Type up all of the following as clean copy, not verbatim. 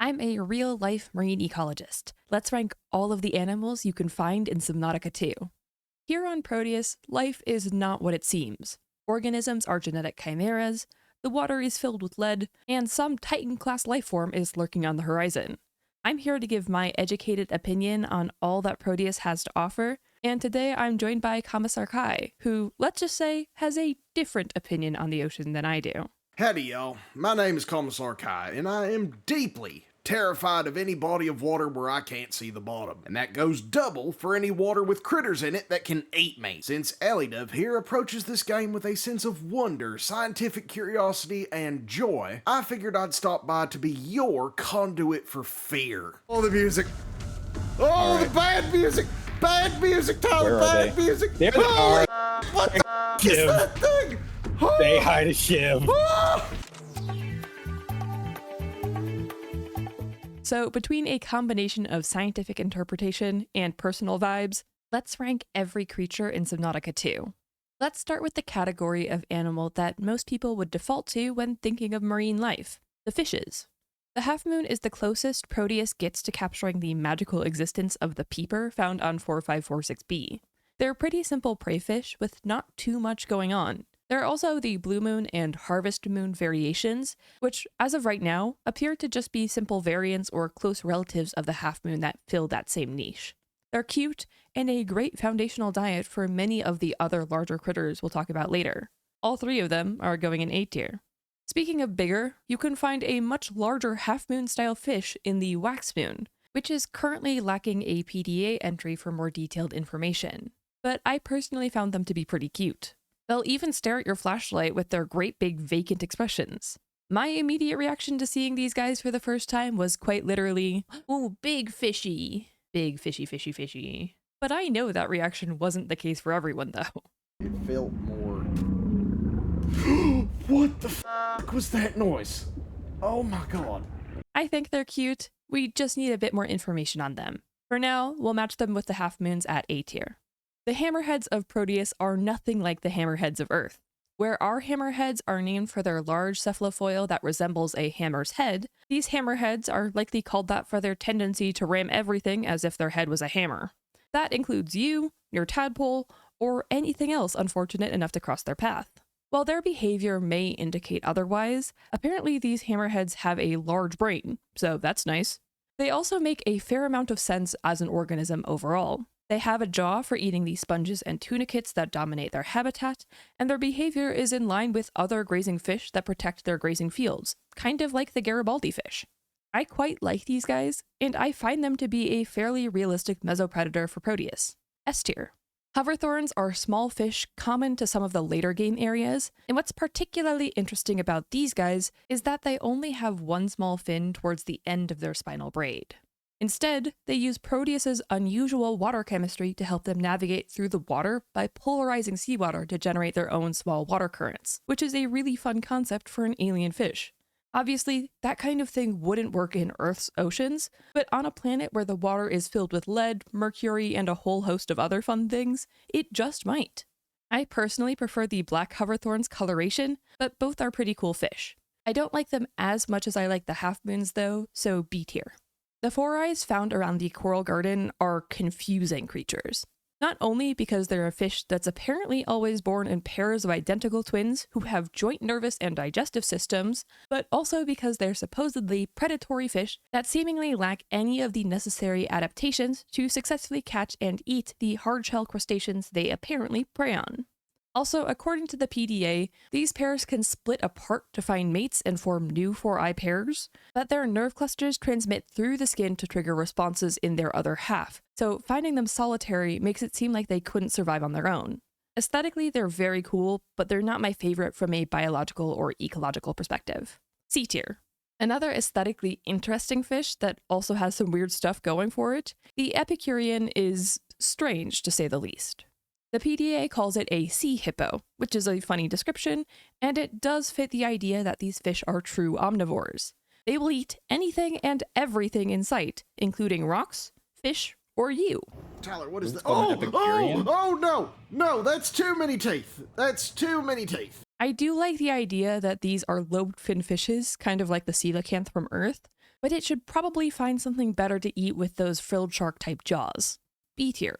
I'm a real-life marine ecologist. Let's rank all of the animals you can find in Subnautica 2. Here on Proteius, life is not what it seems. Organisms are genetic chimeras, the water is filled with lead, and some Titan-class lifeform is lurking on the horizon. I'm here to give my educated opinion on all that Proteius has to offer, and today I'm joined by Commissar Kai, who, let's just say, has a different opinion on the ocean than I do. Howdy, y'all. My name is Commissar Kai, and I am deeply terrified of any body of water where I can't see the bottom. And that goes double for any water with critters in it that can eat me. Since Alidove here approaches this game with a sense of wonder, scientific curiosity, and joy, I figured I'd stop by to be your conduit for fear. Oh, the music. Oh, the bad music. Bad music, Tyler. Bad music. There they are. What the f*** is that thing? Oh. They hide a shiv. Ah. So between a combination of scientific interpretation and personal vibes, let's rank every creature in Subnautica 2. Let's start with the category of animal that most people would default to when thinking of marine life, the fishes. The half-moon is the closest Proteius gets to capturing the magical existence of the peeper found on 4546b. They're pretty simple prey fish with not too much going on. There are also the blue moon and harvest moon variations, which, as of right now, appear to just be simple variants or close relatives of the half moon that fill that same niche. They're cute and a great foundational diet for many of the other larger critters we'll talk about later. All three of them are going in A tier. Speaking of bigger, you can find a much larger half moon style fish in the wax moon, which is currently lacking a PDA entry for more detailed information. But I personally found them to be pretty cute. They'll even stare at your flashlight with their great big vacant expressions. My immediate reaction to seeing these guys for the first time was quite literally, "Ooh, big fishy. Big fishy, fishy, fishy." But I know that reaction wasn't the case for everyone though. It felt more... What the f*** was that noise? Oh my god. I think they're cute. We just need a bit more information on them. For now, we'll match them with the half moons at A tier. The hammerheads of Proteius are nothing like the hammerheads of Earth. Where our hammerheads are named for their large cephalofoil that resembles a hammer's head, these hammerheads are likely called that for their tendency to ram everything as if their head was a hammer. That includes you, your tadpole, or anything else unfortunate enough to cross their path. While their behavior may indicate otherwise, apparently these hammerheads have a large brain, so that's nice. They also make a fair amount of sense as an organism overall. They have a jaw for eating the sponges and tunicates that dominate their habitat, and their behavior is in line with other grazing fish that protect their grazing fields, kind of like the Garibaldi fish. I quite like these guys, and I find them to be a fairly realistic mesopredator for Proteius. S tier. Hoverthorns are small fish common to some of the later game areas, and what's particularly interesting about these guys is that they only have one small fin towards the end of their spinal braid. Instead, they use Proteius's unusual water chemistry to help them navigate through the water by polarizing seawater to generate their own small water currents, which is a really fun concept for an alien fish. Obviously, that kind of thing wouldn't work in Earth's oceans, but on a planet where the water is filled with lead, mercury, and a whole host of other fun things, it just might. I personally prefer the black hoverthorn's coloration, but both are pretty cool fish. I don't like them as much as I like the half moons though, so B tier. The four eyes found around the coral garden are confusing creatures. Not only because they're a fish that's apparently always born in pairs of identical twins who have joint nervous and digestive systems, but also because they're supposedly predatory fish that seemingly lack any of the necessary adaptations to successfully catch and eat the hardshell crustaceans they apparently prey on. Also, according to the PDA, these pairs can split apart to find mates and form new four-eye pairs, but their nerve clusters transmit through the skin to trigger responses in their other half, so finding them solitary makes it seem like they couldn't survive on their own. Aesthetically, they're very cool, but they're not my favorite from a biological or ecological perspective. C tier. Another aesthetically interesting fish that also has some weird stuff going for it, the Epicurean is strange to say the least. The PDA calls it a sea hippo, which is a funny description, and it does fit the idea that these fish are true omnivores. They will eat anything and everything in sight, including rocks, fish, or you. Tyler, what is that? No, that's too many teeth. That's too many teeth. I do like the idea that these are lobed fin fishes, kind of like the coelacanth from Earth, but it should probably find something better to eat with those frilled shark-type jaws. B tier.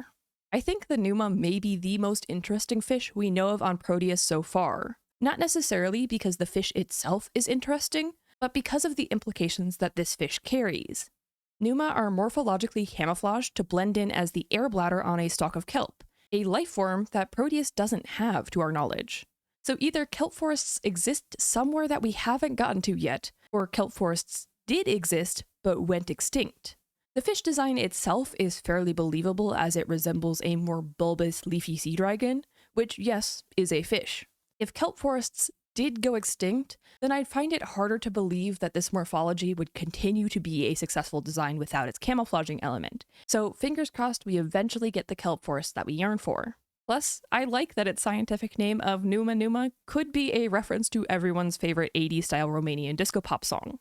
I think the Numa may be the most interesting fish we know of on Proteius so far. Not necessarily because the fish itself is interesting, but because of the implications that this fish carries. Numa are morphologically camouflaged to blend in as the air bladder on a stalk of kelp, a life form that Proteius doesn't have to our knowledge. So either kelp forests exist somewhere that we haven't gotten to yet, or kelp forests did exist but went extinct. The fish design itself is fairly believable as it resembles a more bulbous leafy sea dragon, which, yes, is a fish. If kelp forests did go extinct, then I'd find it harder to believe that this morphology would continue to be a successful design without its camouflaging element. So fingers crossed we eventually get the kelp forest that we yearn for. Plus, I like that its scientific name of Numa Numa could be a reference to everyone's favorite 80s style Romanian disco pop song.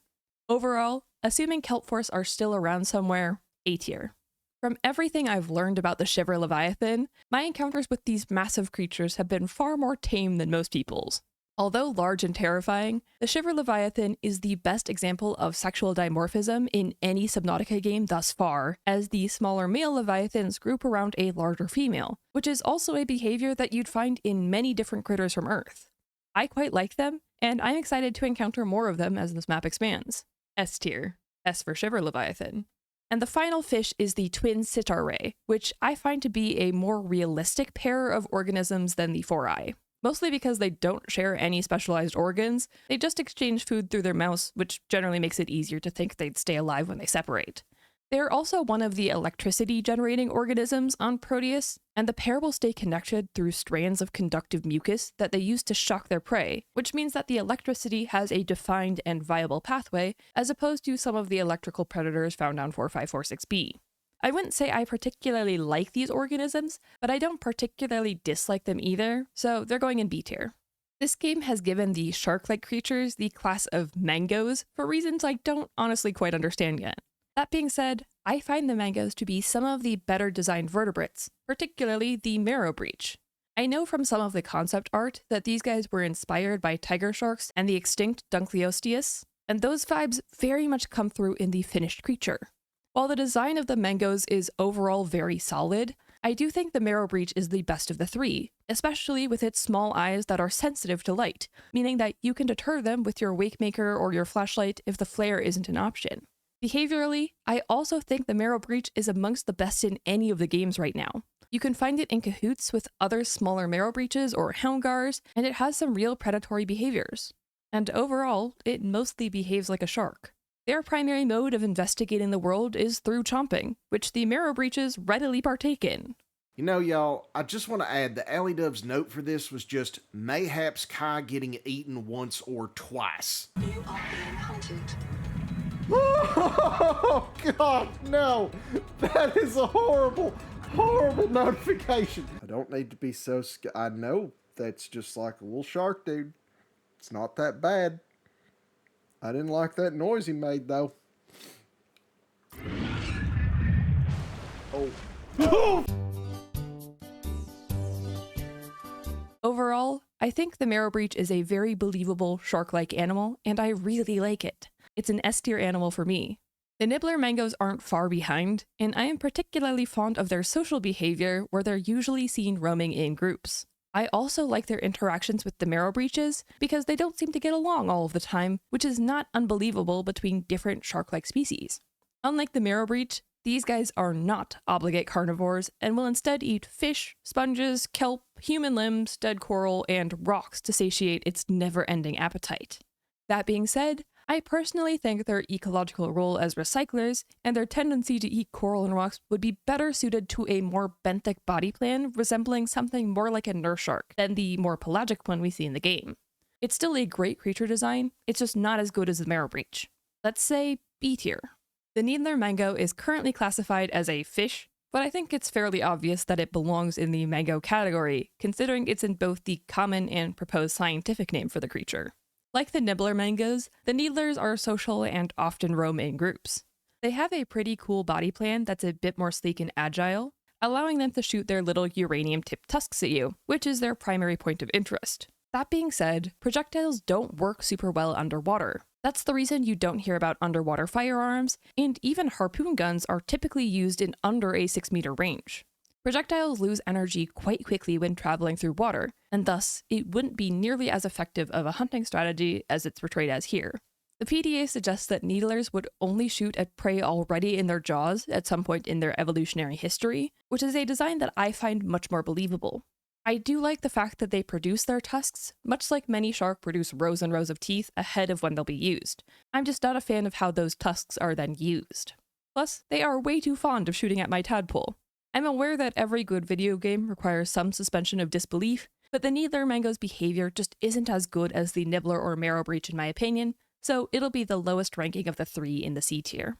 Overall, assuming kelp forests are still around somewhere, A tier. From everything I've learned about the Shiver Leviathan, my encounters with these massive creatures have been far more tame than most people's. Although large and terrifying, the Shiver Leviathan is the best example of sexual dimorphism in any Subnautica game thus far, as the smaller male leviathans group around a larger female, which is also a behavior that you'd find in many different critters from Earth. I quite like them, and I'm excited to encounter more of them as this map expands. S tier. S for Shiver Leviathan. And the final fish is the twin sitar ray, which I find to be a more realistic pair of organisms than the four-eye. Mostly because they don't share any specialized organs, they just exchange food through their mouths, which generally makes it easier to think they'd stay alive when they separate. They're also one of the electricity-generating organisms on Proteius, and the pair will stay connected through strands of conductive mucus that they use to shock their prey, which means that the electricity has a defined and viable pathway, as opposed to some of the electrical predators found on 4546b. I wouldn't say I particularly like these organisms, but I don't particularly dislike them either, so they're going in B tier. This game has given the shark-like creatures the class of mangoes for reasons I don't honestly quite understand yet. That being said, I find the mangoes to be some of the better designed vertebrates, particularly the marrow breach. I know from some of the concept art that these guys were inspired by tiger sharks and the extinct Dunkleosteus, and those vibes very much come through in the finished creature. While the design of the mangoes is overall very solid, I do think the marrow breach is the best of the three, especially with its small eyes that are sensitive to light, meaning that you can deter them with your wakemaker or your flashlight if the flare isn't an option. Behaviorally, I also think the marrow breach is amongst the best in any of the games right now. You can find it in cahoots with other smaller marrow breaches or houndgars, and it has some real predatory behaviors. And overall, it mostly behaves like a shark. Their primary mode of investigating the world is through chomping, which the marrow breaches readily partake in. You know, y'all, I just want to add that Alidove's note for this was just mayhaps Kai getting eaten once or twice. You are being hunted. Oh, God, no. That is a horrible, horrible notification. I don't need to be so scared. I know that's just like a little shark, dude. It's not that bad. I didn't like that noise he made, though. Oh. Overall, I think the marrow breach is a very believable shark-like animal, and I really like it. It's an S-tier animal for me. The nibbler mangoes aren't far behind, and I am particularly fond of their social behavior where they're usually seen roaming in groups. I also like their interactions with the marrow breaches because they don't seem to get along all of the time, which is not unbelievable between different shark-like species. Unlike the marrow breach, these guys are not obligate carnivores and will instead eat fish, sponges, kelp, human limbs, dead coral, and rocks to satiate its never-ending appetite. That being said, I personally think their ecological role as recyclers and their tendency to eat coral and rocks would be better suited to a more benthic body plan resembling something more like a nurse shark than the more pelagic one we see in the game. It's still a great creature design, it's just not as good as the marrow breach. Let's say B tier. The needler mango is currently classified as a fish, but I think it's fairly obvious that it belongs in the mango category, considering it's in both the common and proposed scientific name for the creature. Like the nibbler mangoes, the needlers are social and often roam in groups. They have a pretty cool body plan that's a bit more sleek and agile, allowing them to shoot their little uranium-tipped tusks at you, which is their primary point of interest. That being said, projectiles don't work super well underwater. That's the reason you don't hear about underwater firearms, and even harpoon guns are typically used in under a 6-meter range. Projectiles lose energy quite quickly when traveling through water, and thus, it wouldn't be nearly as effective of a hunting strategy as it's portrayed as here. The PDA suggests that needlers would only shoot at prey already in their jaws at some point in their evolutionary history, which is a design that I find much more believable. I do like the fact that they produce their tusks, much like many shark produce rows and rows of teeth ahead of when they'll be used. I'm just not a fan of how those tusks are then used. Plus, they are way too fond of shooting at my tadpole. I'm aware that every good video game requires some suspension of disbelief, but the Needler Mango's behavior just isn't as good as the Nibbler or Marrow Breach in my opinion, so it'll be the lowest ranking of the 3 in the C tier.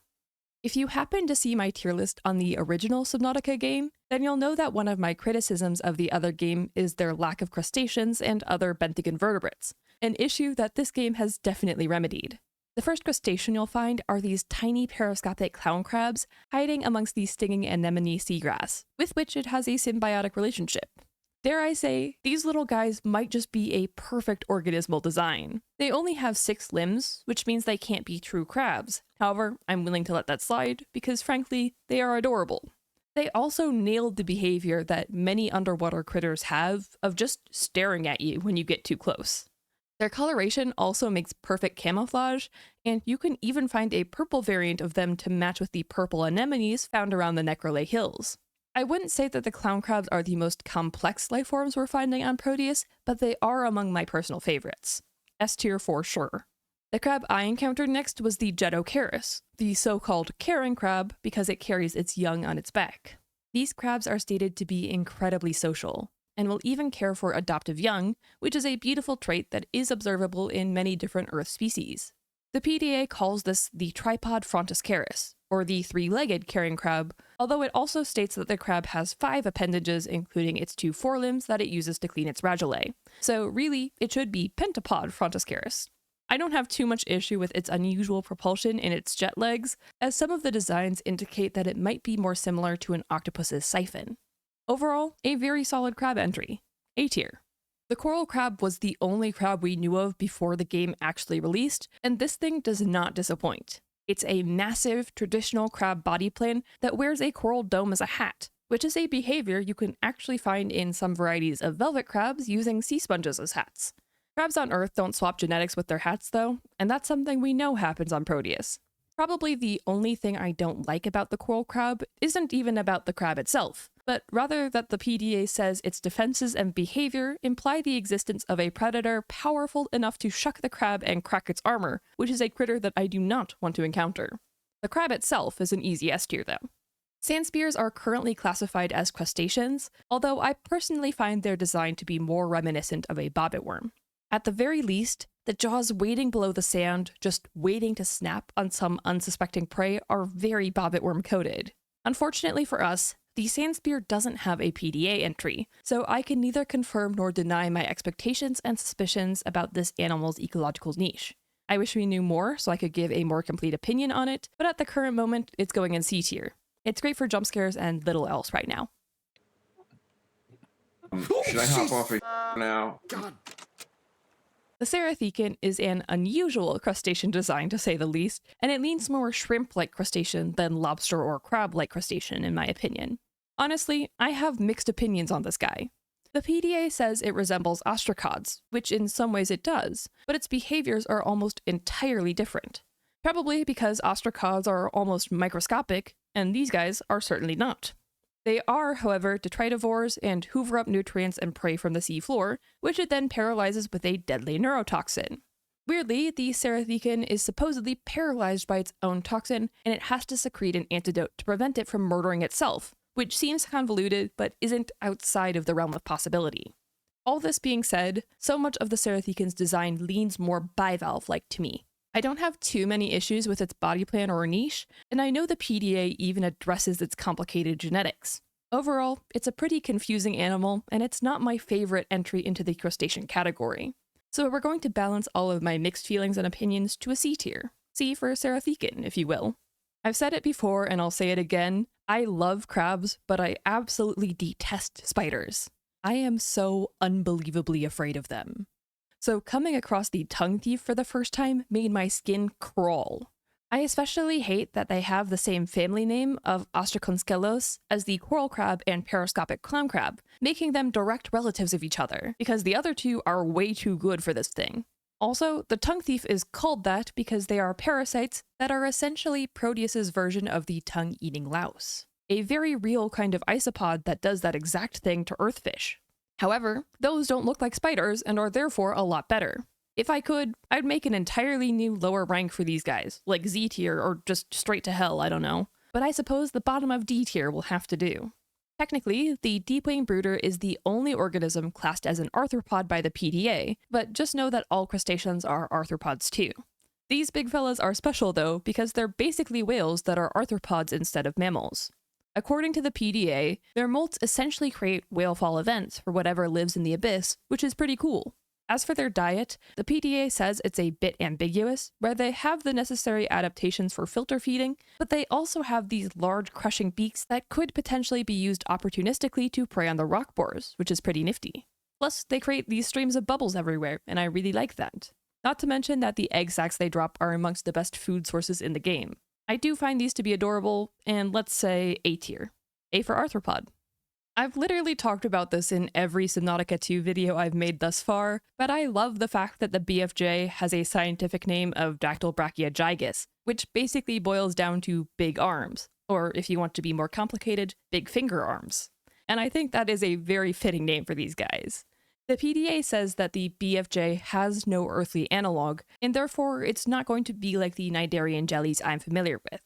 If you happen to see my tier list on the original Subnautica game, then you'll know that one of my criticisms of the other game is their lack of crustaceans and other benthic invertebrates, an issue that this game has definitely remedied. The first crustacean you'll find are these tiny periscopic clown crabs hiding amongst the stinging anemone seagrass, with which it has a symbiotic relationship. Dare I say, these little guys might just be a perfect organismal design. They only have 6 limbs, which means they can't be true crabs. However, I'm willing to let that slide, because frankly, they are adorable. They also nailed the behavior that many underwater critters have of just staring at you when you get too close. Their coloration also makes perfect camouflage, and you can even find a purple variant of them to match with the purple anemones found around the Necrolay Hills. I wouldn't say that the clown crabs are the most complex life forms we're finding on Proteius, but they are among my personal favorites. S tier for sure. The crab I encountered next was the Jettocaris, the so-called carrying crab because it carries its young on its back. These crabs are stated to be incredibly social, and will even care for adoptive young, which is a beautiful trait that is observable in many different Earth species. The PDA calls this the tripod frontiscaris, or the 3-legged carrion crab, although it also states that the crab has 5 appendages, including its 2 forelimbs that it uses to clean its radulae. So really, it should be pentapod frontiscaris. I don't have too much issue with its unusual propulsion in its jet legs, as some of the designs indicate that it might be more similar to an octopus's siphon. Overall, a very solid crab entry. A tier. The coral crab was the only crab we knew of before the game actually released, and this thing does not disappoint. It's a massive, traditional crab body plan that wears a coral dome as a hat, which is a behavior you can actually find in some varieties of velvet crabs using sea sponges as hats. Crabs on Earth don't swap genetics with their hats though, and that's something we know happens on Proteius. Probably the only thing I don't like about the coral crab isn't even about the crab itself, but rather that the PDA says its defenses and behavior imply the existence of a predator powerful enough to shuck the crab and crack its armor, which is a critter that I do not want to encounter. The crab itself is an easy S tier though. Sand spears are currently classified as crustaceans, although I personally find their design to be more reminiscent of a bobbit worm. At the very least, the jaws waiting below the sand, just waiting to snap on some unsuspecting prey, are very bobbit worm coated. Unfortunately for us, the sand spear doesn't have a PDA entry, so I can neither confirm nor deny my expectations and suspicions about this animal's ecological niche. I wish we knew more so I could give a more complete opinion on it, but at the current moment, it's going in C tier. It's great for jump scares and little else right now. Should I hop off now? God. The Serathecan is an unusual crustacean design to say the least, and it leans more shrimp-like crustacean than lobster or crab-like crustacean in my opinion. Honestly, I have mixed opinions on this guy. The PDA says it resembles ostracods, which in some ways it does, but its behaviors are almost entirely different. Probably because ostracods are almost microscopic, and these guys are certainly not. They are, however, detritivores and hoover up nutrients and prey from the seafloor, which it then paralyzes with a deadly neurotoxin. Weirdly, the Serathecan is supposedly paralyzed by its own toxin, and it has to secrete an antidote to prevent it from murdering itself, which seems convoluted but isn't outside of the realm of possibility. All this being said, so much of the Serathecan's design leans more bivalve-like to me. I don't have too many issues with its body plan or niche, and I know the PDA even addresses its complicated genetics. Overall, it's a pretty confusing animal, and it's not my favorite entry into the crustacean category. So we're going to balance all of my mixed feelings and opinions to a C tier. C for Serathecan, if you will. I've said it before, and I'll say it again, I love crabs, but I absolutely detest spiders. I am so unbelievably afraid of them. So coming across the tongue thief for the first time made my skin crawl. I especially hate that they have the same family name of Ostracondskelos as the coral crab and periscopic clown crab, making them direct relatives of each other, because the other two are way too good for this thing. Also, the tongue thief is called that because they are parasites that are essentially Proteus's version of the tongue-eating louse, a very real kind of isopod that does that exact thing to earthfish. However, those don't look like spiders and are therefore a lot better. If I could, I'd make an entirely new lower rank for these guys, like Z tier or just straight to hell, I don't know. But I suppose the bottom of D tier will have to do. Technically, the Deepwing brooder is the only organism classed as an arthropod by the PDA, but just know that all crustaceans are arthropods too. These big fellas are special though because they're basically whales that are arthropods instead of mammals. According to the PDA, their molts essentially create whale fall events for whatever lives in the abyss, which is pretty cool. As for their diet, the PDA says it's a bit ambiguous, where they have the necessary adaptations for filter feeding, but they also have these large crushing beaks that could potentially be used opportunistically to prey on the rock borers, which is pretty nifty. Plus, they create these streams of bubbles everywhere, and I really like that. Not to mention that the egg sacs they drop are amongst the best food sources in the game. I do find these to be adorable, and let's say A tier. A for arthropod. I've literally talked about this in every Subnautica 2 video I've made thus far, but I love the fact that the BFJ has a scientific name of Dactylbrachia gigas, which basically boils down to big arms, or if you want to be more complicated, big finger arms. And I think that is a very fitting name for these guys. The PDA says that the BFJ has no earthly analog, and therefore it's not going to be like the Cnidarian jellies I'm familiar with.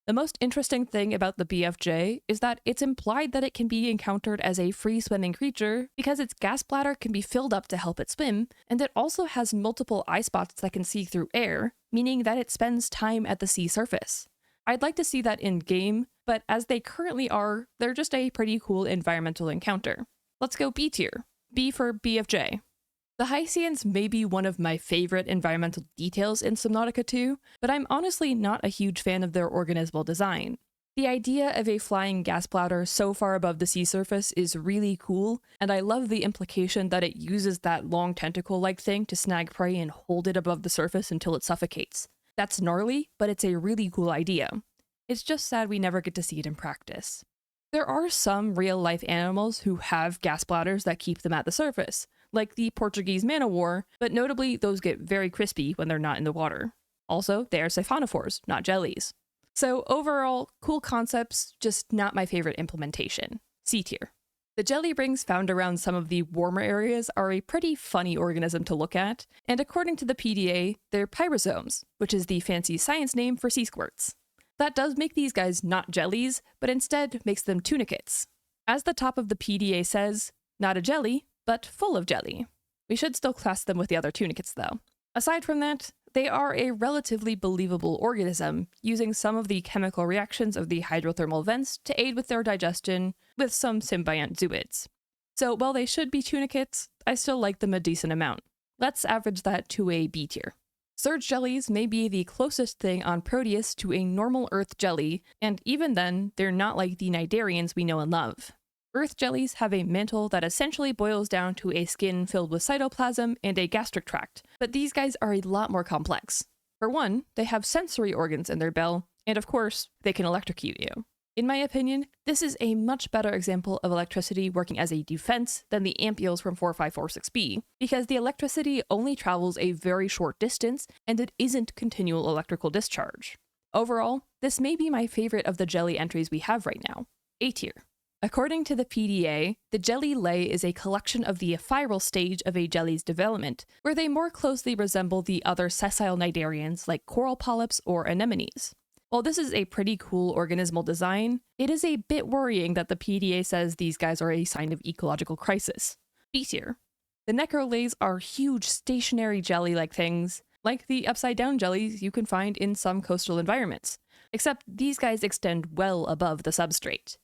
The most interesting thing about the BFJ is that it's implied that it can be encountered as a free-swimming creature because its gas bladder can be filled up to help it swim, and it also has multiple eye spots that can see through air, meaning that it spends time at the sea surface. I'd like to see that in-game, but as they currently are, they're just a pretty cool environmental encounter. Let's go B tier. B for BFJ. The Hyceans may be one of my favorite environmental details in Subnautica 2, but I'm honestly not a huge fan of their organismal design. The idea of a flying gas bladder so far above the sea surface is really cool, and I love the implication that it uses that long tentacle-like thing to snag prey and hold it above the surface until it suffocates. That's gnarly, but it's a really cool idea. It's just sad we never get to see it in practice. There are some real-life animals who have gas bladders that keep them at the surface, like the Portuguese man-o'-war, but notably those get very crispy when they're not in the water. Also, they are siphonophores, not jellies. So overall, cool concepts, just not my favorite implementation. C tier. The jelly rings found around some of the warmer areas are a pretty funny organism to look at, and according to the PDA, they're pyrosomes, which is the fancy science name for sea squirts. That does make these guys not jellies, but instead makes them tunicates. As the top of the PDA says, not a jelly, but full of jelly. We should still class them with the other tunicates though. Aside from that, they are a relatively believable organism, using some of the chemical reactions of the hydrothermal vents to aid with their digestion, with some symbiont zooids. So while they should be tunicates, I still like them a decent amount. Let's average that to a B tier. Surge jellies may be the closest thing on Proteus to a normal Earth jelly, and even then, they're not like the Cnidarians we know and love. Earth jellies have a mantle that essentially boils down to a skin filled with cytoplasm and a gastric tract, but these guys are a lot more complex. For one, they have sensory organs in their bell, and of course, they can electrocute you. In my opinion, this is a much better example of electricity working as a defense than the ampules from 4546b, because the electricity only travels a very short distance and it isn't continual electrical discharge. Overall, this may be my favorite of the jelly entries we have right now. A tier. According to the PDA, the jelly lay is a collection of the ephemeral stage of a jelly's development, where they more closely resemble the other sessile cnidarians like coral polyps or anemones. While this is a pretty cool organismal design, it is a bit worrying that the PDA says these guys are a sign of ecological crisis. B tier. The necrolays are huge stationary jelly-like things, like the upside-down jellies you can find in some coastal environments, except these guys extend well above the substrate.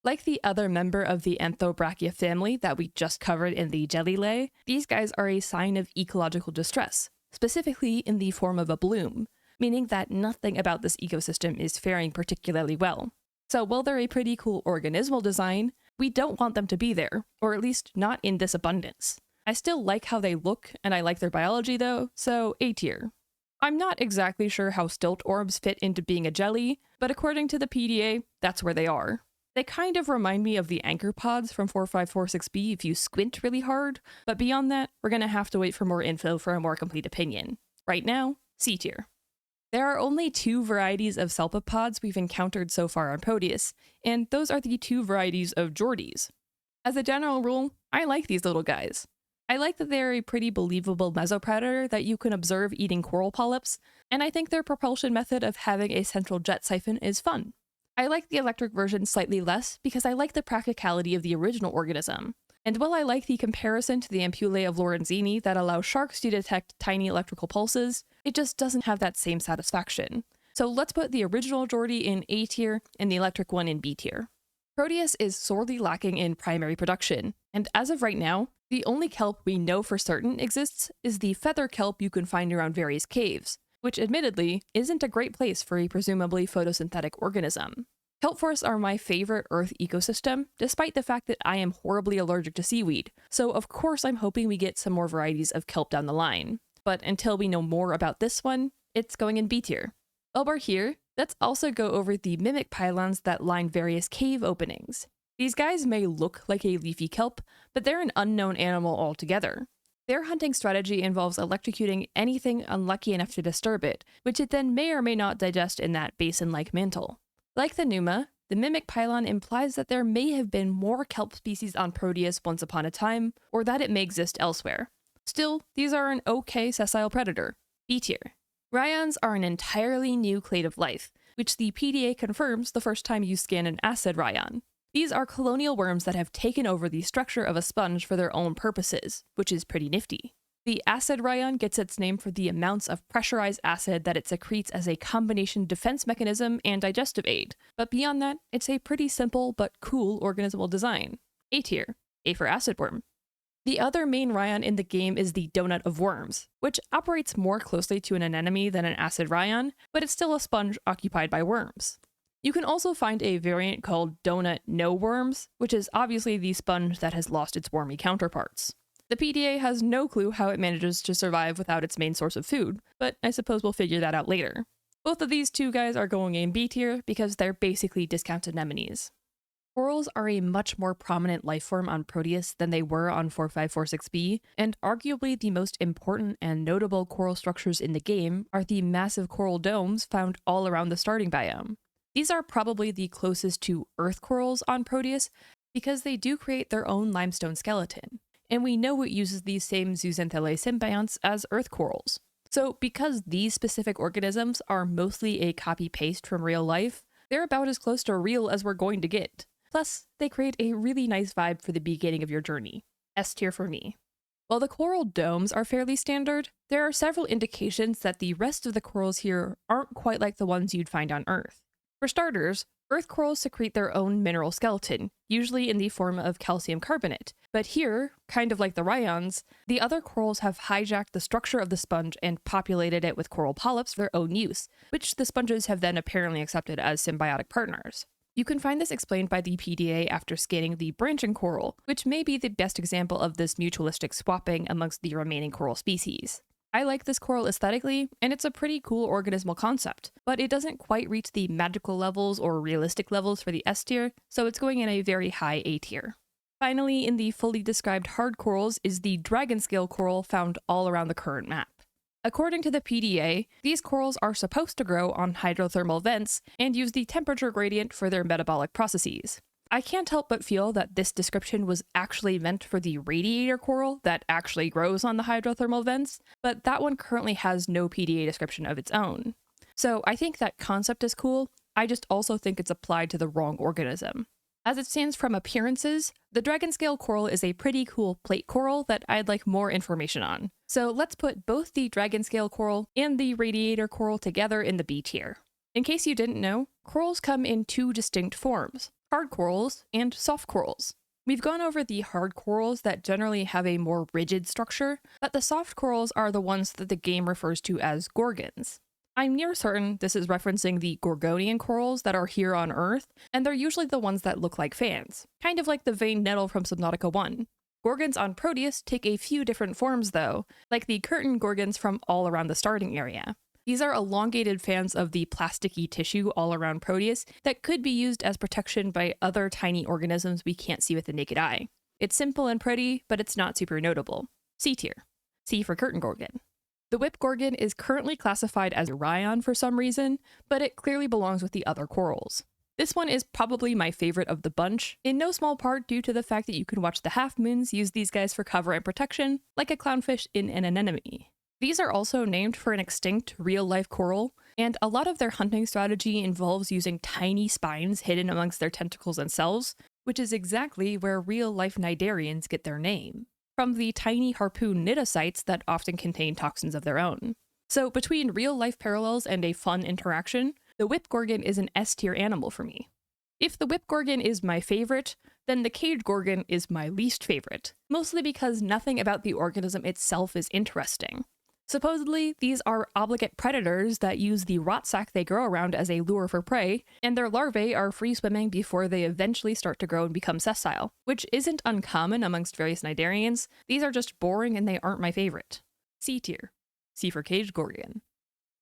Like the other member of the Anthobrachia family that we just covered in the jelly lay, these guys are a sign of ecological distress, specifically in the form of a bloom, meaning that nothing about this ecosystem is faring particularly well. So while they're a pretty cool organismal design, we don't want them to be there, or at least not in this abundance. I still like how they look, and I like their biology though, so A tier. I'm not exactly sure how stilt orbs fit into being a jelly, but according to the PDA, that's where they are. They kind of remind me of the arthropods from 4546b if you squint really hard, but beyond that, we're gonna have to wait for more info for a more complete opinion. Right now, C tier. There are only 2 varieties of Sulpapods we've encountered so far on Proteius, and those are the 2 varieties of Jordies. As a general rule, I like these little guys. I like that they're a pretty believable mesopredator that you can observe eating coral polyps, and I think their propulsion method of having a central jet siphon is fun. I like the electric version slightly less because I like the practicality of the original organism. And while I like the comparison to the ampullae of Lorenzini that allow sharks to detect tiny electrical pulses, it just doesn't have that same satisfaction. So let's put the original Geordie in A tier and the electric one in B tier. Proteius is sorely lacking in primary production, and as of right now, the only kelp we know for certain exists is the feather kelp you can find around various caves, which admittedly isn't a great place for a presumably photosynthetic organism. Kelp forests are my favorite Earth ecosystem, despite the fact that I am horribly allergic to seaweed, so of course I'm hoping we get some more varieties of kelp down the line. But until we know more about this one, it's going in B tier. While we're here, let's also go over the mimic pylons that line various cave openings. These guys may look like a leafy kelp, but they're an unknown animal altogether. Their hunting strategy involves electrocuting anything unlucky enough to disturb it, which it then may or may not digest in that basin-like mantle. Like the Numa, the mimic pylon implies that there may have been more kelp species on Proteius once upon a time, or that it may exist elsewhere. Still, these are an okay sessile predator. B tier. Ryons are an entirely new clade of life, which the PDA confirms the first time you scan an acid ryon. These are colonial worms that have taken over the structure of a sponge for their own purposes, which is pretty nifty. The acid ryon gets its name for the amounts of pressurized acid that it secretes as a combination defense mechanism and digestive aid, but beyond that, it's a pretty simple but cool organismal design. A tier. A for acid worm. The other main ryon in the game is the donut of worms, which operates more closely to an anemone than an acid ryon, but it's still a sponge occupied by worms. You can also find a variant called donut no worms, which is obviously the sponge that has lost its wormy counterparts. The PDA has no clue how it manages to survive without its main source of food, but I suppose we'll figure that out later. Both of these 2 guys are going in B tier because they're basically discount anemones. Corals are a much more prominent life form on Proteius than they were on 4546b, and arguably the most important and notable coral structures in the game are the massive coral domes found all around the starting biome. These are probably the closest to Earth corals on Proteius because they do create their own limestone skeleton, and we know it uses these same zooxanthellae symbionts as Earth corals. So because these specific organisms are mostly a copy-paste from real life, they're about as close to real as we're going to get. Plus, they create a really nice vibe for the beginning of your journey. S tier for me. While the coral domes are fairly standard, there are several indications that the rest of the corals here aren't quite like the ones you'd find on Earth. For starters, Earth corals secrete their own mineral skeleton, usually in the form of calcium carbonate, but here, kind of like the ryons, the other corals have hijacked the structure of the sponge and populated it with coral polyps for their own use, which the sponges have then apparently accepted as symbiotic partners. You can find this explained by the PDA after scanning the branching coral, which may be the best example of this mutualistic swapping amongst the remaining coral species. I like this coral aesthetically, and it's a pretty cool organismal concept, but it doesn't quite reach the magical levels or realistic levels for the S tier, so it's going in a very high A tier. Finally, in the fully described hard corals is the dragon scale coral found all around the current map. According to the PDA, these corals are supposed to grow on hydrothermal vents and use the temperature gradient for their metabolic processes. I can't help but feel that this description was actually meant for the radiator coral that actually grows on the hydrothermal vents, but that one currently has no PDA description of its own. So I think that concept is cool, I just also think it's applied to the wrong organism. As it stands from appearances, the dragon scale coral is a pretty cool plate coral that I'd like more information on. So let's put both the dragon scale coral and the radiator coral together in the B tier. In case you didn't know, corals come in 2 distinct forms, hard corals and soft corals. We've gone over the hard corals that generally have a more rigid structure, but the soft corals are the ones that the game refers to as gorgons. I'm near certain this is referencing the Gorgonian corals that are here on Earth, and they're usually the ones that look like fans, kind of like the veined nettle from Subnautica 1. Gorgons on Proteius take a few different forms though, like the curtain gorgons from all around the starting area. These are elongated fans of the plasticky tissue all around Proteius that could be used as protection by other tiny organisms we can't see with the naked eye. It's simple and pretty, but it's not super notable. C tier. C for curtain gorgon. The whip gorgon is currently classified as a ryon for some reason, but it clearly belongs with the other corals. This one is probably my favorite of the bunch, in no small part due to the fact that you can watch the half moons use these guys for cover and protection, like a clownfish in an anemone. These are also named for an extinct real-life coral, and a lot of their hunting strategy involves using tiny spines hidden amongst their tentacles and cells, which is exactly where real-life cnidarians get their name, from the tiny harpoon cnidocytes that often contain toxins of their own. So between real-life parallels and a fun interaction, the whip gorgon is an S-tier animal for me. If the whip gorgon is my favorite, then the cage gorgon is my least favorite, mostly because nothing about the organism itself is interesting. Supposedly, these are obligate predators that use the rot sac they grow around as a lure for prey, and their larvae are free-swimming before they eventually start to grow and become sessile, which isn't uncommon amongst various cnidarians. These are just boring and they aren't my favorite. C tier. C for cage gorgon.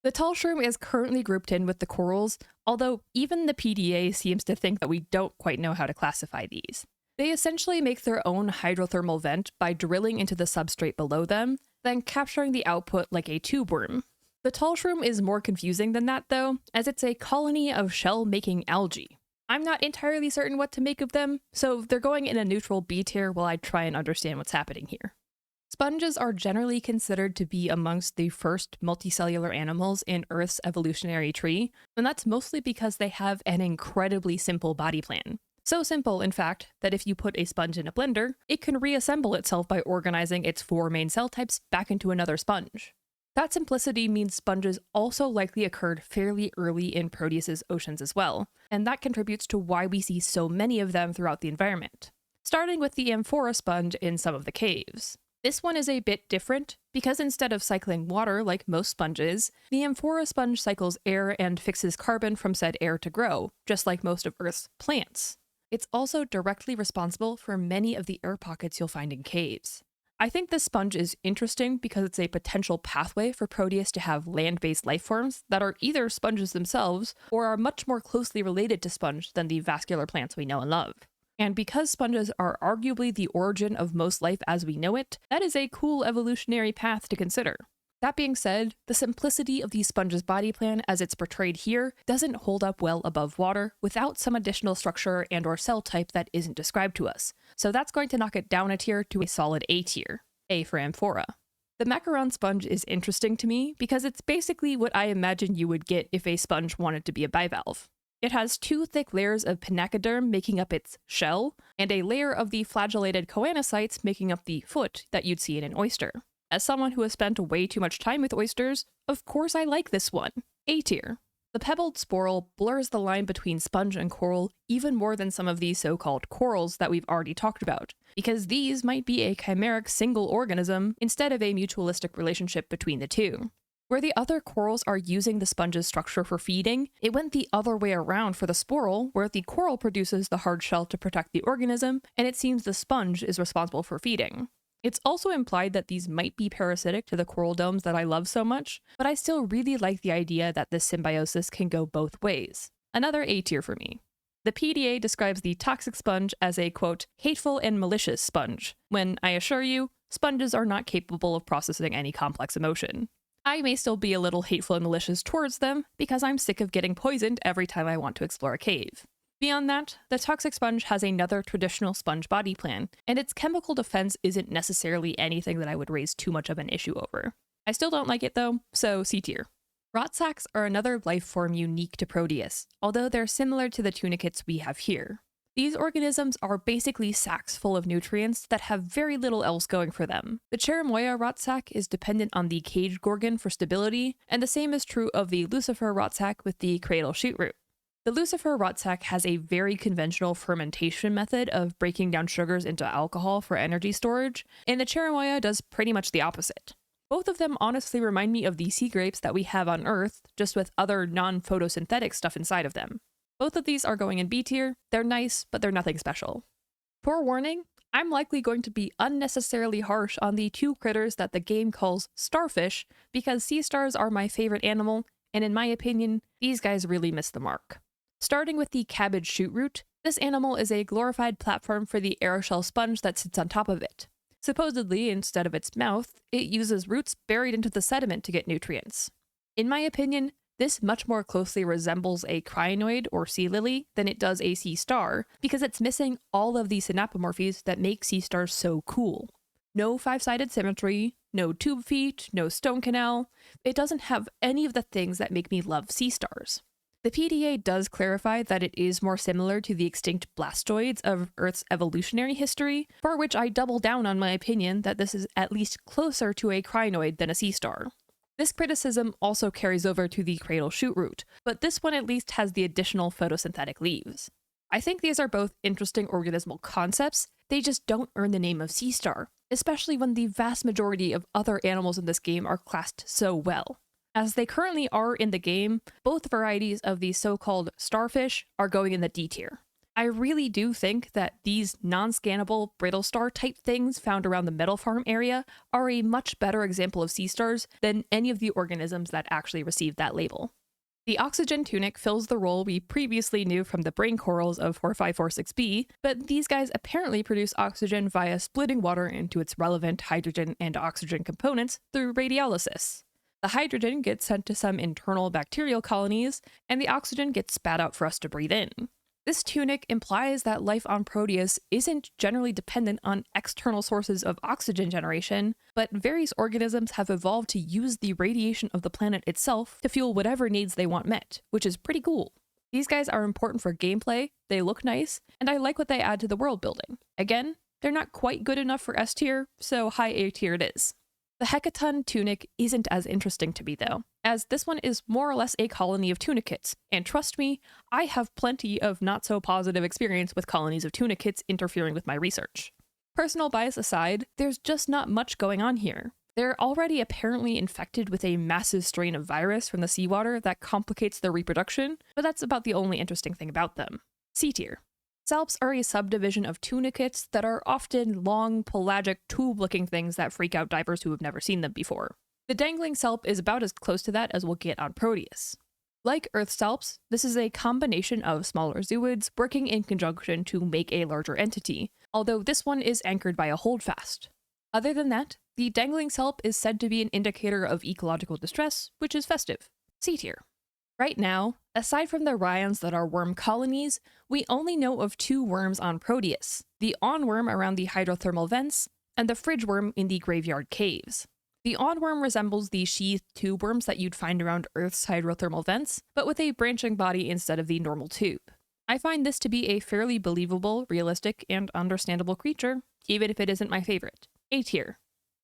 The tall shroom is currently grouped in with the corals, although even the PDA seems to think that we don't quite know how to classify these. They essentially make their own hydrothermal vent by drilling into the substrate below them, then capturing the output like a tube worm. The tall shroom is more confusing than that though, as it's a colony of shell-making algae. I'm not entirely certain what to make of them, so they're going in a neutral B tier while I try and understand what's happening here. Sponges are generally considered to be amongst the first multicellular animals in Earth's evolutionary tree, and that's mostly because they have an incredibly simple body plan. So simple, in fact, that if you put a sponge in a blender, it can reassemble itself by organizing its 4 main cell types back into another sponge. That simplicity means sponges also likely occurred fairly early in Proteus's oceans as well, and that contributes to why we see so many of them throughout the environment, starting with the amphora sponge in some of the caves. This one is a bit different, because instead of cycling water like most sponges, the amphora sponge cycles air and fixes carbon from said air to grow, just like most of Earth's plants. It's also directly responsible for many of the air pockets you'll find in caves. I think this sponge is interesting because it's a potential pathway for Proteus to have land-based life forms that are either sponges themselves or are much more closely related to sponge than the vascular plants we know and love. And because sponges are arguably the origin of most life as we know it, that is a cool evolutionary path to consider. That being said, the simplicity of the sponge's body plan as it's portrayed here doesn't hold up well above water without some additional structure and or cell type that isn't described to us, so that's going to knock it down a tier to a solid A tier, A for amphora. The macaron sponge is interesting to me because it's basically what I imagine you would get if a sponge wanted to be a bivalve. It has 2 thick layers of pinacoderm making up its shell, and a layer of the flagellated choanocytes making up the foot that you'd see in an oyster. As someone who has spent way too much time with oysters, of course I like this one. A tier. The pebbled sporal blurs the line between sponge and coral even more than some of these so-called corals that we've already talked about, because these might be a chimeric single organism instead of a mutualistic relationship between the two. Where the other corals are using the sponge's structure for feeding, it went the other way around for the sporal, where the coral produces the hard shell to protect the organism, and it seems the sponge is responsible for feeding. It's also implied that these might be parasitic to the coral domes that I love so much, but I still really like the idea that this symbiosis can go both ways. Another A tier for me. The PDA describes the toxic sponge as a, quote, hateful and malicious sponge, when, I assure you, sponges are not capable of processing any complex emotion. I may still be a little hateful and malicious towards them, because I'm sick of getting poisoned every time I want to explore a cave. Beyond that, the toxic sponge has another traditional sponge body plan, and its chemical defense isn't necessarily anything that I would raise too much of an issue over. I still don't like it though, so C tier. Rot sacs are another life form unique to Proteus, although they're similar to the tunicates we have here. These organisms are basically sacs full of nutrients that have very little else going for them. The Cherimoya rot sac is dependent on the cage gorgon for stability, and the same is true of the Lucifer rot sac with the cradle shoot root. The Lucifer rot sac has a very conventional fermentation method of breaking down sugars into alcohol for energy storage, and the Cherimoya does pretty much the opposite. Both of them honestly remind me of the sea grapes that we have on Earth, just with other non-photosynthetic stuff inside of them. Both of these are going in B tier. They're nice, but they're nothing special. Forewarning, I'm likely going to be unnecessarily harsh on the two critters that the game calls starfish because sea stars are my favorite animal, and in my opinion, these guys really miss the mark. Starting with the cabbage shoot root, this animal is a glorified platform for the aeroshell sponge that sits on top of it. Supposedly, instead of its mouth, it uses roots buried into the sediment to get nutrients. In my opinion, this much more closely resembles a crinoid or sea lily than it does a sea star because it's missing all of the synapomorphies that make sea stars so cool. No five-sided symmetry, no tube feet, no stone canal. It doesn't have any of the things that make me love sea stars. The PDA does clarify that it is more similar to the extinct blastoids of Earth's evolutionary history, for which I double down on my opinion that this is at least closer to a crinoid than a sea star. This criticism also carries over to the cradle shoot root, but this one at least has the additional photosynthetic leaves. I think these are both interesting organismal concepts, they just don't earn the name of sea star, especially when the vast majority of other animals in this game are classed so well. As they currently are in the game, both varieties of the so-called starfish are going in the D tier. I really do think that these non-scannable brittle star type things found around the Metal Farm area are a much better example of sea stars than any of the organisms that actually received that label. The oxygen tunic fills the role we previously knew from the brain corals of 4546b, but these guys apparently produce oxygen via splitting water into its relevant hydrogen and oxygen components through radiolysis. The hydrogen gets sent to some internal bacterial colonies, and the oxygen gets spat out for us to breathe in. This tunic implies that life on Proteius isn't generally dependent on external sources of oxygen generation, but various organisms have evolved to use the radiation of the planet itself to fuel whatever needs they want met, which is pretty cool. These guys are important for gameplay, they look nice, and I like what they add to the world building. Again, they're not quite good enough for S tier, so high A tier it is. The Hecaton tunic isn't as interesting to me though, as this one is more or less a colony of tunicates, and trust me, I have plenty of not so positive experience with colonies of tunicates interfering with my research. Personal bias aside, there's just not much going on here. They're already apparently infected with a massive strain of virus from the seawater that complicates their reproduction, but that's about the only interesting thing about them. C tier. Salps are a subdivision of tunicates that are often long, pelagic, tube-looking things that freak out divers who have never seen them before. The dangling salp is about as close to that as we'll get on Proteius. Like Earth salps, this is a combination of smaller zooids working in conjunction to make a larger entity, although this one is anchored by a holdfast. Other than that, the dangling salp is said to be an indicator of ecological distress, which is festive. C tier. Right now, aside from the rhyons that are worm colonies, we only know of two worms on Proteius, the onworm around the hydrothermal vents, and the fridge worm in the graveyard caves. The onworm resembles the sheathed tube worms that you'd find around Earth's hydrothermal vents, but with a branching body instead of the normal tube. I find this to be a fairly believable, realistic, and understandable creature, even if it isn't my favorite. A tier.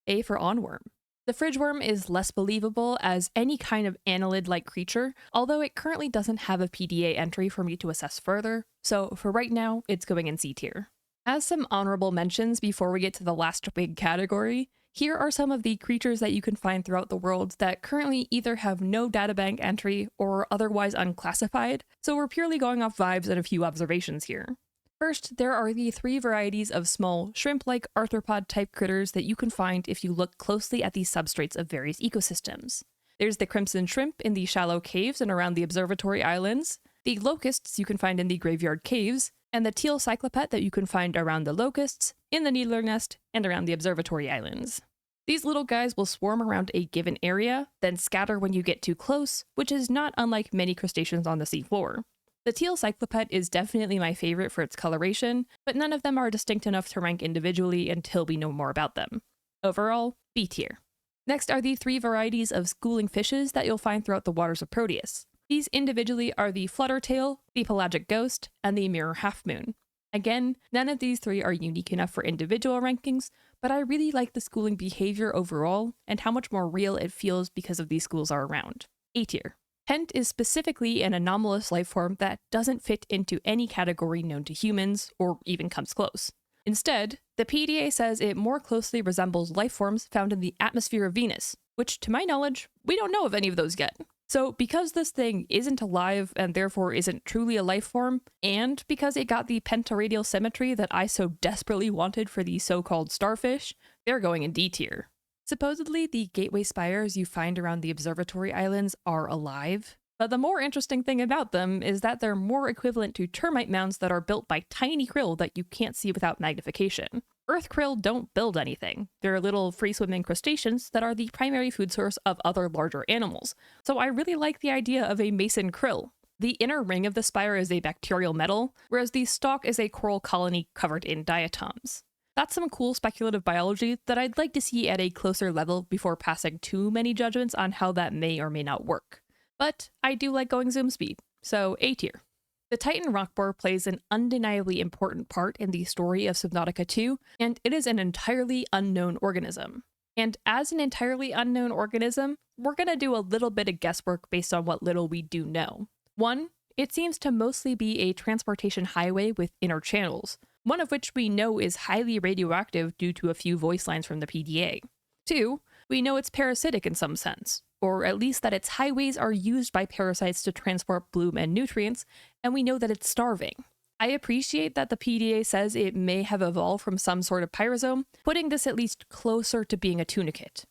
A for onworm. The fridge worm is less believable as any kind of annelid-like creature, although it currently doesn't have a PDA entry for me to assess further, so for right now, it's going in C tier. As some honorable mentions before we get to the last big category, here are some of the creatures that you can find throughout the world that currently either have no databank entry or are otherwise unclassified, so we're purely going off vibes and a few observations here. First, there are the three varieties of small, shrimp-like arthropod-type critters that you can find if you look closely at the substrates of various ecosystems. There's the crimson shrimp in the shallow caves and around the observatory islands, the locusts you can find in the graveyard caves, and the teal cyclopet that you can find around the locusts, in the needler nest, and around the observatory islands. These little guys will swarm around a given area, then scatter when you get too close, which is not unlike many crustaceans on the seafloor. The teal cyclopet is definitely my favorite for its coloration, but none of them are distinct enough to rank individually until we know more about them. Overall, B tier. Next are the three varieties of schooling fishes that you'll find throughout the waters of Proteius. These individually are the fluttertail, the pelagic ghost, and the mirror half-moon. Again, none of these three are unique enough for individual rankings, but I really like the schooling behavior overall and how much more real it feels because of these schools are around. A tier. Tent is specifically an anomalous life form that doesn't fit into any category known to humans, or even comes close. Instead, the PDA says it more closely resembles life forms found in the atmosphere of Venus, which to my knowledge, we don't know of any of those yet. So because this thing isn't alive and therefore isn't truly a life form, and because it got the pentaradial symmetry that I so desperately wanted for the so-called starfish, they're going in D tier. Supposedly, the gateway spires you find around the observatory islands are alive, but the more interesting thing about them is that they're more equivalent to termite mounds that are built by tiny krill that you can't see without magnification. Earth krill don't build anything. They're little free-swimming crustaceans that are the primary food source of other larger animals. So I really like the idea of a mason krill. The inner ring of the spire is a bacterial metal, whereas the stalk is a coral colony covered in diatoms. That's some cool speculative biology that I'd like to see at a closer level before passing too many judgments on how that may or may not work. But I do like going zoom speed, so A tier. The Titan rock boar plays an undeniably important part in the story of Subnautica 2, and it is an entirely unknown organism. And as an entirely unknown organism, we're gonna do a little bit of guesswork based on what little we do know. 1, it seems to mostly be a transportation highway with inner channels, one of which we know is highly radioactive due to a few voice lines from the PDA. 2, we know it's parasitic in some sense, or at least that its highways are used by parasites to transport bloom and nutrients, and we know that it's starving. I appreciate that the PDA says it may have evolved from some sort of pyrosome, putting this at least closer to being a tunicate.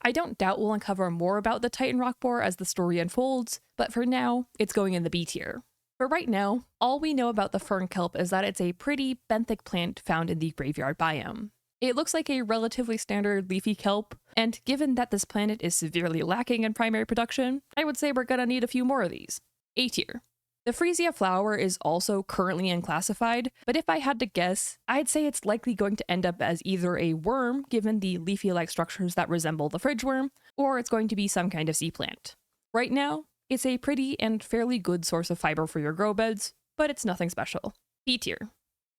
I don't doubt we'll uncover more about the Titan rock boar as the story unfolds, but for now, it's going in the B tier. For right now, all we know about the fern kelp is that it's a pretty benthic plant found in the graveyard biome. It looks like a relatively standard leafy kelp, and given that this planet is severely lacking in primary production, I would say we're gonna need a few more of these. A tier. The freesia flower is also currently unclassified, but if I had to guess, I'd say it's likely going to end up as either a worm, given the leafy-like structures that resemble the fridge worm, or it's going to be some kind of sea plant. Right now, it's a pretty and fairly good source of fiber for your grow beds, but it's nothing special. B tier.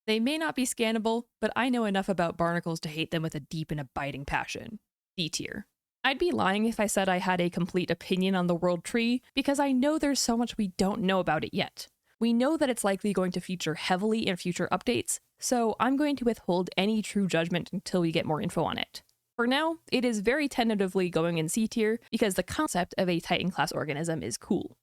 They may not be scannable, but I know enough about barnacles to hate them with a deep and abiding passion. D tier. I'd be lying if I said I had a complete opinion on the world tree, because I know there's so much we don't know about it yet. We know that it's likely going to feature heavily in future updates, so I'm going to withhold any true judgment until we get more info on it. For now, it is very tentatively going in C tier because the concept of a Titan-class organism is cool.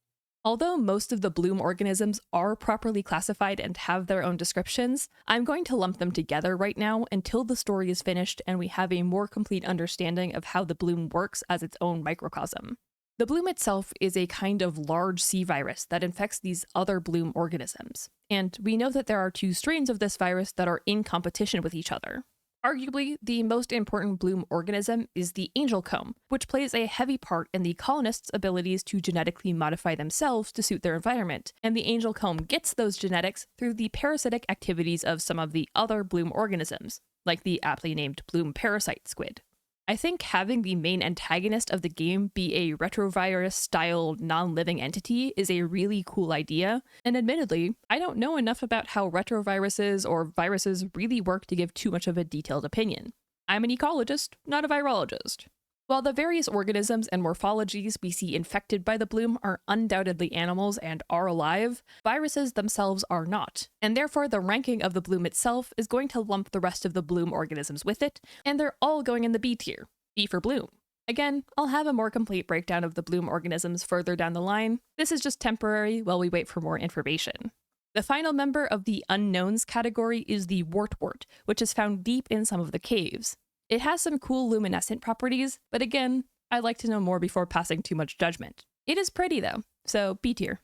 Although most of the bloom organisms are properly classified and have their own descriptions, I'm going to lump them together right now until the story is finished and we have a more complete understanding of how the bloom works as its own microcosm. The bloom itself is a kind of large sea virus that infects these other bloom organisms, and we know that there are 2 strains of this virus that are in competition with each other. Arguably, the most important bloom organism is the angel comb, which plays a heavy part in the colonists' abilities to genetically modify themselves to suit their environment, and the angel comb gets those genetics through the parasitic activities of some of the other bloom organisms, like the aptly named bloom parasite squid. I think having the main antagonist of the game be a retrovirus-style non-living entity is a really cool idea, and admittedly, I don't know enough about how retroviruses or viruses really work to give too much of a detailed opinion. I'm an ecologist, not a virologist. While the various organisms and morphologies we see infected by the bloom are undoubtedly animals and are alive, viruses themselves are not, and therefore the ranking of the bloom itself is going to lump the rest of the bloom organisms with it, and they're all going in the B tier. B for bloom. Again, I'll have a more complete breakdown of the bloom organisms further down the line. This is just temporary while we wait for more information. The final member of the unknowns category is the wartwort, which is found deep in some of the caves. It has some cool luminescent properties, but again, I'd like to know more before passing too much judgment. It is pretty though, so B tier.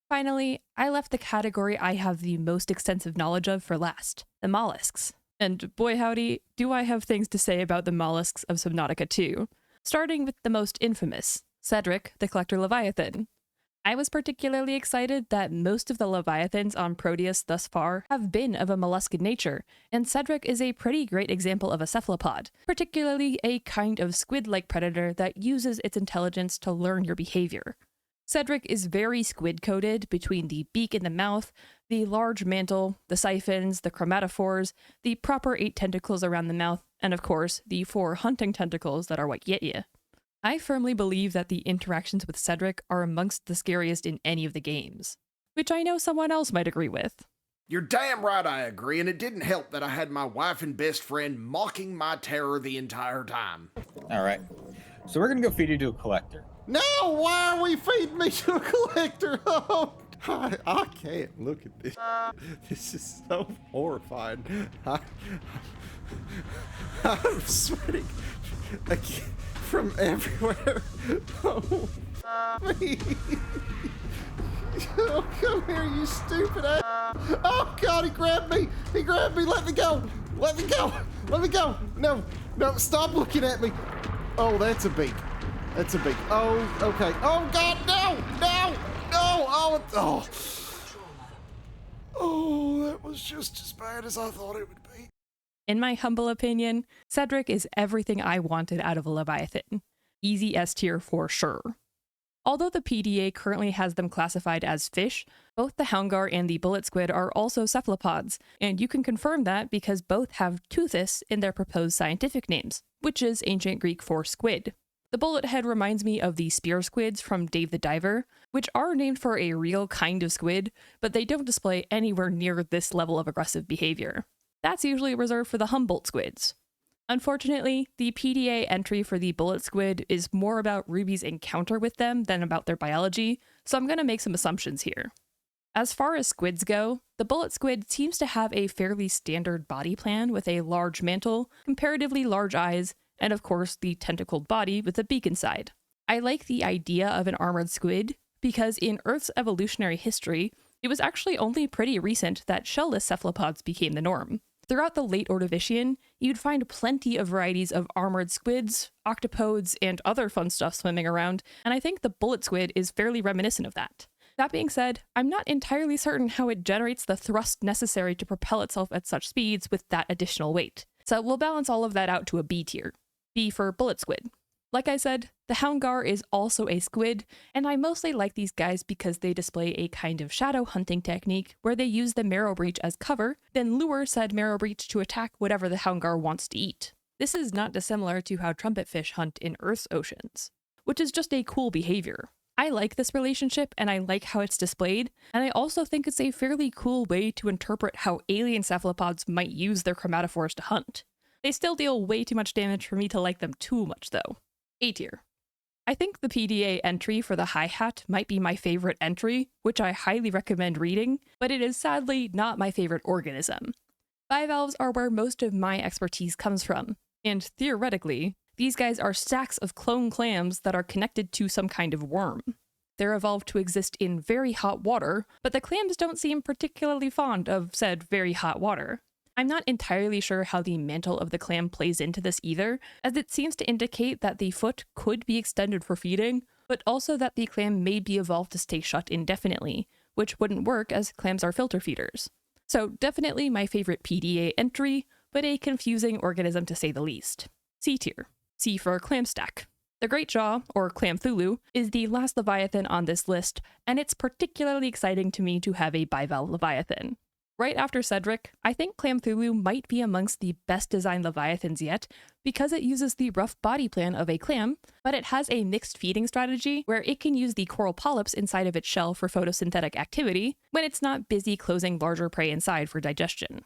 Finally, I left the category I have the most extensive knowledge of for last, the mollusks. And boy howdy, do I have things to say about the mollusks of Subnautica 2. Starting with the most infamous, Cedric, the Collector Leviathan. I was particularly excited that most of the leviathans on Proteius thus far have been of a molluscan nature, and Cedric is a pretty great example of a cephalopod, particularly a kind of squid-like predator that uses its intelligence to learn your behavior. Cedric is very squid-coated between the beak and the mouth, the large mantle, the siphons, the chromatophores, the proper 8 tentacles around the mouth, and of course, the 4 hunting tentacles that are what get ya. I firmly believe that the interactions with Cedric are amongst the scariest in any of the games, which I know someone else might agree with. You're damn right I agree, and it didn't help that I had my wife and best friend mocking my terror the entire time. All right, so we're gonna go feed you to a collector. No, why are we feeding me to a collector? Oh, I can't look at this. This is so horrifying. I'm sweating from everywhere. Oh, me. Oh, come here, you stupid ass. Oh, God, he grabbed me. He grabbed me. Let me go. Let me go. Let me go. No, no, stop looking at me. Oh, that's a beak. That's a beak. Oh, okay. Oh, God, no, no, no. Oh, oh. Oh, that was just as bad as I thought it would be. In my humble opinion, Cedric is everything I wanted out of a Leviathan. Easy S tier for sure. Although the PDA currently has them classified as fish, both the houndgar and the bullet squid are also cephalopods, and you can confirm that because both have teuthis in their proposed scientific names, which is ancient Greek for squid. The bullet head reminds me of the spear squids from Dave the Diver, which are named for a real kind of squid, but they don't display anywhere near this level of aggressive behavior. That's usually reserved for the Humboldt squids. Unfortunately, the PDA entry for the bullet squid is more about Ruby's encounter with them than about their biology, so I'm going to make some assumptions here. As far as squids go, the bullet squid seems to have a fairly standard body plan with a large mantle, comparatively large eyes, and of course the tentacled body with a beak inside. I like the idea of an armored squid because in Earth's evolutionary history, it was actually only pretty recent that shellless cephalopods became the norm. Throughout the late Ordovician, you'd find plenty of varieties of armored squids, octopods, and other fun stuff swimming around, and I think the bullet squid is fairly reminiscent of that. That being said, I'm not entirely certain how it generates the thrust necessary to propel itself at such speeds with that additional weight, so we'll balance all of that out to a B tier. B for bullet squid. Like I said, the houndgar is also a squid, and I mostly like these guys because they display a kind of shadow hunting technique where they use the marrow breach as cover, then lure said marrow breach to attack whatever the houndgar wants to eat. This is not dissimilar to how trumpetfish hunt in Earth's oceans, which is just a cool behavior. I like this relationship and I like how it's displayed, and I also think it's a fairly cool way to interpret how alien cephalopods might use their chromatophores to hunt. They still deal way too much damage for me to like them too much though. A tier. I think the PDA entry for the hi-hat might be my favorite entry, which I highly recommend reading, but it is sadly not my favorite organism. Bivalves are where most of my expertise comes from, and theoretically, these guys are stacks of clone clams that are connected to some kind of worm. They're evolved to exist in very hot water, but the clams don't seem particularly fond of said very hot water. I'm not entirely sure how the mantle of the clam plays into this either, as it seems to indicate that the foot could be extended for feeding, but also that the clam may be evolved to stay shut indefinitely, which wouldn't work as clams are filter feeders. So definitely my favorite PDA entry, but a confusing organism to say the least. C tier. C for clam stack. The Great Jaw, or Clamthulu, is the last Leviathan on this list, and it's particularly exciting to me to have a bivalve Leviathan. Right after Cedric, I think Clamthulu might be amongst the best designed Leviathans yet, because it uses the rough body plan of a clam, but it has a mixed feeding strategy where it can use the coral polyps inside of its shell for photosynthetic activity, when it's not busy closing larger prey inside for digestion.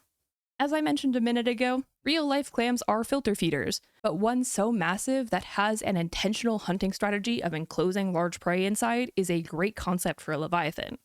As I mentioned a minute ago, real-life clams are filter feeders, but one so massive that has an intentional hunting strategy of enclosing large prey inside is a great concept for a Leviathan.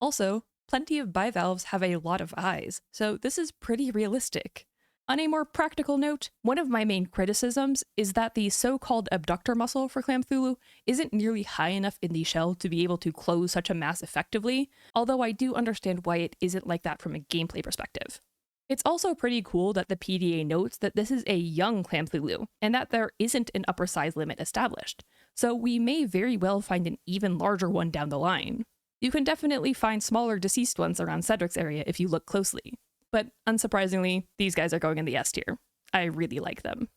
Also, plenty of bivalves have a lot of eyes, so this is pretty realistic. On a more practical note, one of my main criticisms is that the so-called abductor muscle for Clamthulu isn't nearly high enough in the shell to be able to close such a mass effectively, although I do understand why it isn't like that from a gameplay perspective. It's also pretty cool that the PDA notes that this is a young Clamthulu, and that there isn't an upper size limit established, so we may very well find an even larger one down the line. You can definitely find smaller deceased ones around Cedric's area if you look closely, but unsurprisingly, these guys are going in the S tier. I really like them.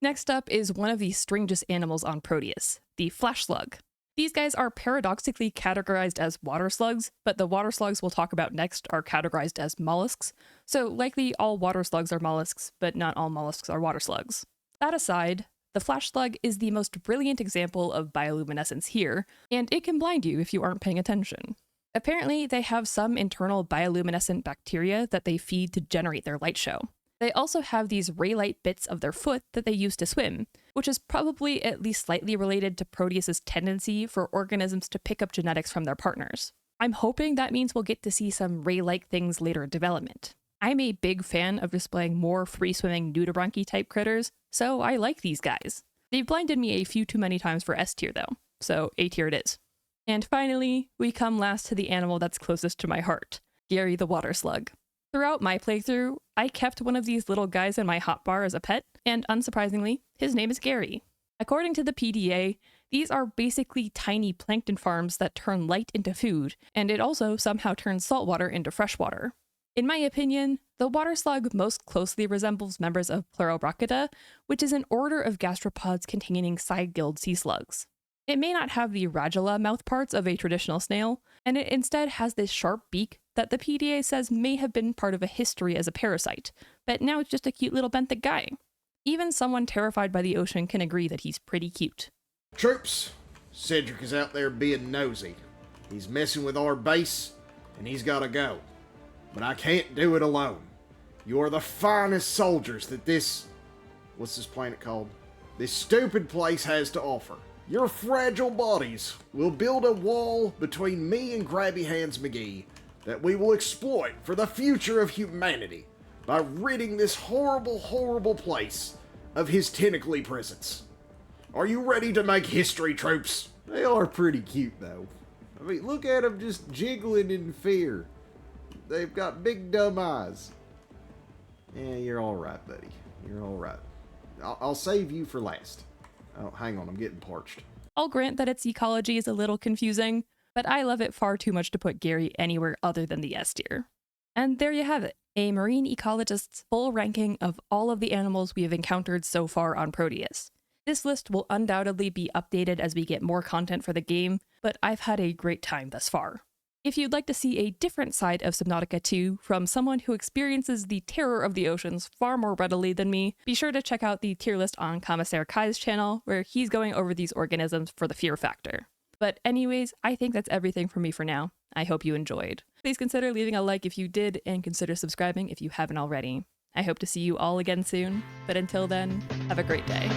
Next up is one of the strangest animals on Proteius, the flash slug. These guys are paradoxically categorized as water slugs, but the water slugs we'll talk about next are categorized as mollusks, so likely all water slugs are mollusks, but not all mollusks are water slugs. That aside, the flash slug is the most brilliant example of bioluminescence here, and it can blind you if you aren't paying attention. Apparently, they have some internal bioluminescent bacteria that they feed to generate their light show. They also have these ray-like bits of their foot that they use to swim, which is probably at least slightly related to Proteus' tendency for organisms to pick up genetics from their partners. I'm hoping that means we'll get to see some ray-like things later in development. I'm a big fan of displaying more free-swimming nudibranchi type critters, so I like these guys. They've blinded me a few too many times for S tier though, so A tier it is. And finally, we come last to the animal that's closest to my heart, Gary the water slug. Throughout my playthrough, I kept one of these little guys in my hotbar as a pet, and unsurprisingly, his name is Gary. According to the PDA, these are basically tiny plankton farms that turn light into food, and it also somehow turns saltwater into freshwater. In my opinion, the water slug most closely resembles members of Pleurobrachida, which is an order of gastropods containing side-gilled sea slugs. It may not have the radula mouthparts of a traditional snail, and it instead has this sharp beak that the PDA says may have been part of a history as a parasite, but now it's just a cute little benthic guy. Even someone terrified by the ocean can agree that he's pretty cute. Troops, Cedric is out there being nosy. He's messing with our base, and he's gotta go. But I can't do it alone. You are the finest soldiers that what's this planet called? This stupid place has to offer. Your fragile bodies will build a wall between me and Grabby Hands McGee that we will exploit for the future of humanity by ridding this horrible, horrible place of his tentacly presence. Are you ready to make history, troops? They are pretty cute, though. I mean, look at them just jiggling in fear. They've got big dumb eyes. Yeah, you're all right, buddy. You're all right. I'll save you for last. Oh, hang on, I'm getting parched. I'll grant that its ecology is a little confusing, but I love it far too much to put Gary anywhere other than the S tier. And there you have it, a marine ecologist's full ranking of all of the animals we have encountered so far on Proteus. This list will undoubtedly be updated as we get more content for the game, but I've had a great time thus far. If you'd like to see a different side of Subnautica 2 from someone who experiences the terror of the oceans far more readily than me, be sure to check out the tier list on Commissaire Kai's channel, where he's going over these organisms for the fear factor. But anyways, I think that's everything from me for now. I hope you enjoyed. Please consider leaving a like if you did, and consider subscribing if you haven't already. I hope to see you all again soon, but until then, have a great day.